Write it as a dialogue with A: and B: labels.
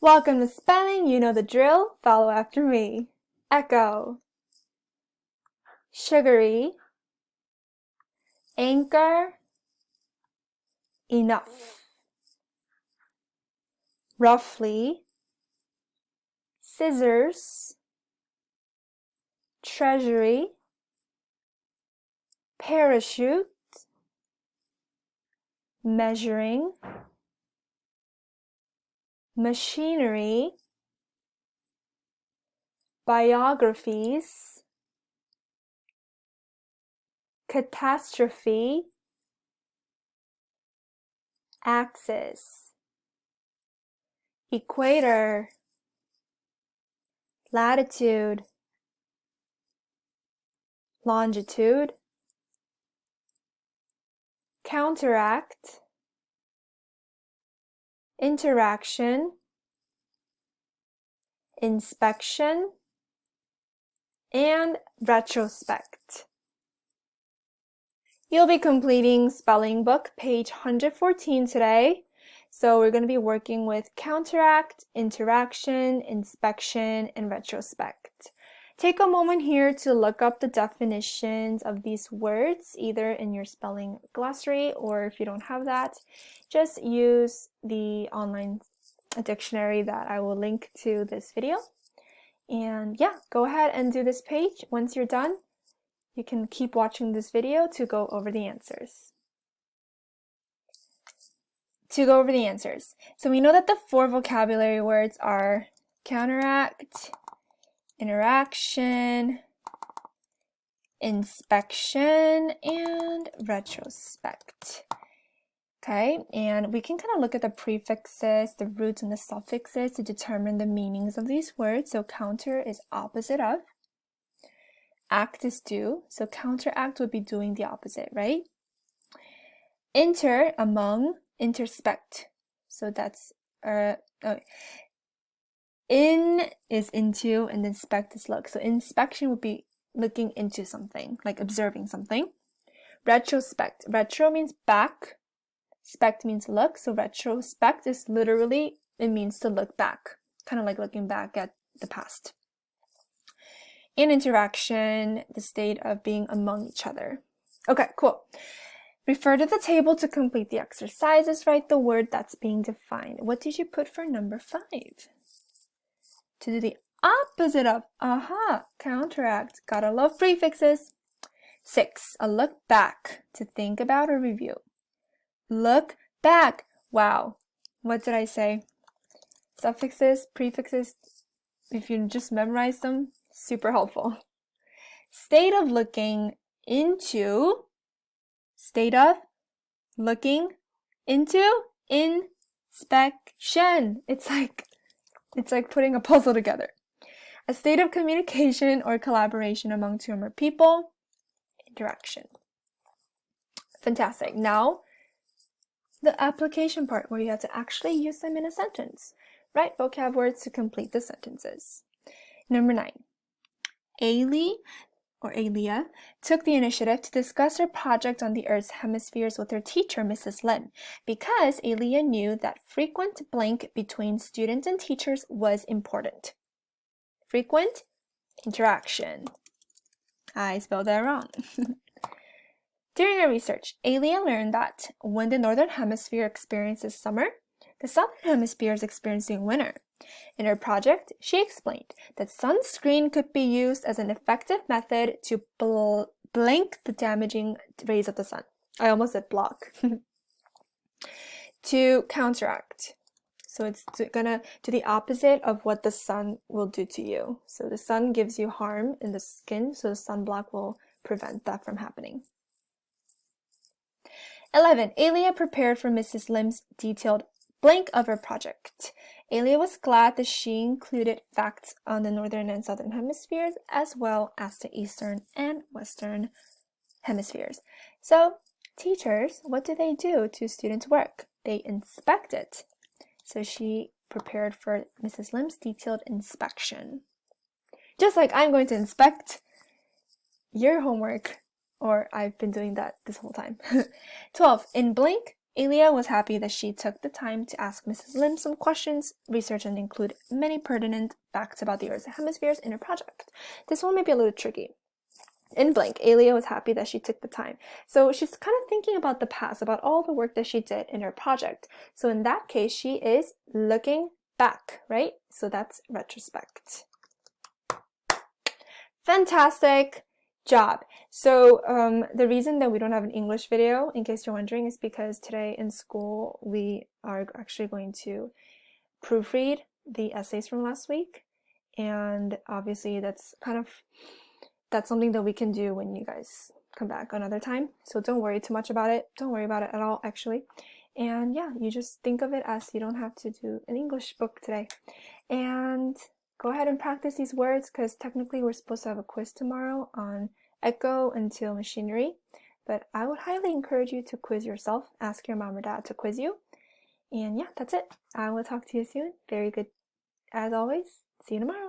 A: Welcome to spelling. You know the drill. Follow after me. Echo. Sugary. Anchor. Enough. Roughly. Scissors. Treasury. Parachute. Measuring. Machinery. Biographies. Catastrophe. Axis. Equator. Latitude. Longitude. Counteract. Interaction. Inspection. And retrospect. You'll be completing spelling book page 114 today. So we're going to be working with counteract, interaction, inspection, and retrospect. Take a moment here to look up the definitions of these words, either in your spelling glossary, or if you don't have that, just use the online dictionary that I will link to this video. And yeah, go ahead and do this page. Once you're done, you can keep watching this video to go over the answers. So we know that the 4 vocabulary words are counteract, interaction, inspection, and retrospect. Okay, and we can kind of look at the prefixes, the roots, and the suffixes to determine the meanings of these words. So counter is opposite of. Act is do, so counteract would be doing the opposite, right? Inter, among, introspect. So that's in is into, and then spect is look. So inspection would be looking into something, like observing something. Retrospect. Retro means back. Spect means look. So retrospect is literally, it means to look back, kind of like looking back at the past. And interaction, the state of being among each other. Okay, cool. Refer to the table to complete the exercises. Write the word that's being defined. What did you put for number 5? To do the opposite of, counteract. Gotta love prefixes. 6, a look back, to think about or review. Look back. Wow. What did I say? Suffixes, prefixes, if you just memorize them, super helpful. State of looking into. State of looking into. Inspection. It's like putting a puzzle together. A state of communication or collaboration among 2 or more people. Interaction. Fantastic. Now, the application part where you have to actually use them in a sentence. Write vocab words to complete the sentences. Number 9. Alia took the initiative to discuss her project on the Earth's hemispheres with her teacher, Mrs. Lim, because Alia knew that frequent blank between students and teachers was important. Frequent interaction. I spelled that wrong. During her research, Alia learned that when the Northern Hemisphere experiences summer, the Southern Hemisphere is experiencing winter. In her project, she explained that sunscreen could be used as an effective method to blank the damaging rays of the sun. I almost said block. To counteract. So it's gonna do the opposite of what the sun will do to you. So the sun gives you harm in the skin, so the sunblock will prevent that from happening. 11. Alia prepared for Mrs. Lim's detailed blank of her project. Alia was glad that she included facts on the Northern and Southern hemispheres as well as the Eastern and Western hemispheres. So, teachers, what do they do to students' work? They inspect it. So she prepared for Mrs. Lim's detailed inspection. Just like I'm going to inspect your homework, or I've been doing that this whole time. 12. In blank, Alia was happy that she took the time to ask Mrs. Lim some questions, research and include many pertinent facts about the Earth's hemispheres in her project. This one may be a little tricky. In blank, Alia was happy that she took the time. So she's kind of thinking about the past, about all the work that she did in her project. So in that case, she is looking back, right? So that's retrospect. Fantastic job. So the reason that we don't have an English video, in case you're wondering, is because today in school we are actually going to proofread the essays from last week, and obviously that's something that we can do when you guys come back another time. So don't worry too much about it. Don't worry about it at all, actually. And yeah, you just think of it as you don't have to do an English book today. And go ahead and practice these words, because technically we're supposed to have a quiz tomorrow on echo until machinery. But I would highly encourage you to quiz yourself. Ask your mom or dad to quiz you. And yeah, that's it. I will talk to you soon. Very good as always. See you tomorrow.